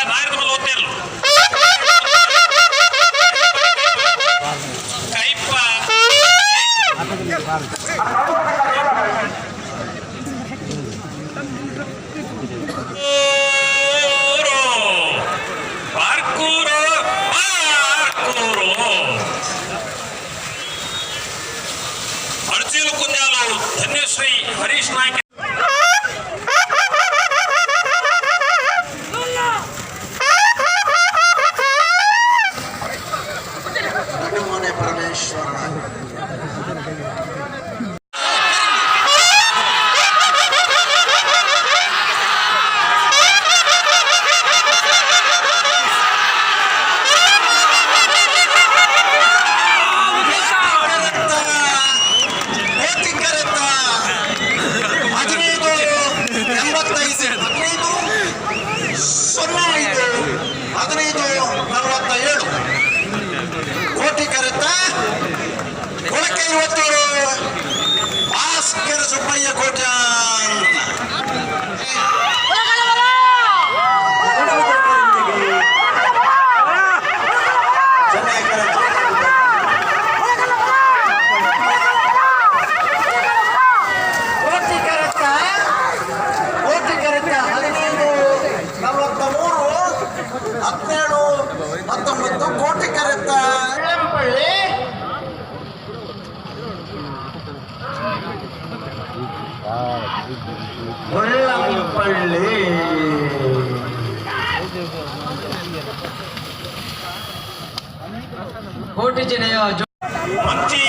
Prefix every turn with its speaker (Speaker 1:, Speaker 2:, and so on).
Speaker 1: ನಾಯರದ ಮೇಲೆ ಓದ್ತಾ ಇರಲು ಕೈಪ್ಪ ಬಾರ್ಕೂರು ಬಾರ್ಕೂರು ಅರ್ಜಿಲು ಕುಂಜಾಲು ಧನ್ಯಶ್ರೀ ಹರೀಶ್ ನಾಯ್ಕ ಕೋಟಿ ಕರೆತ ಕೊಳಕೆ ಇವತ್ತೂರು ಭಾಸ್ಕರ ಸುಬ್ಬಯ್ಯ ಕೋಟ ಕೋಟಿ ಕರೆತ ಒಳ್ಳಂಪಳ್ಳಿ ಕೋಟಿ ಚೆನ್ನಯ್ಯ ಮಂಚಿ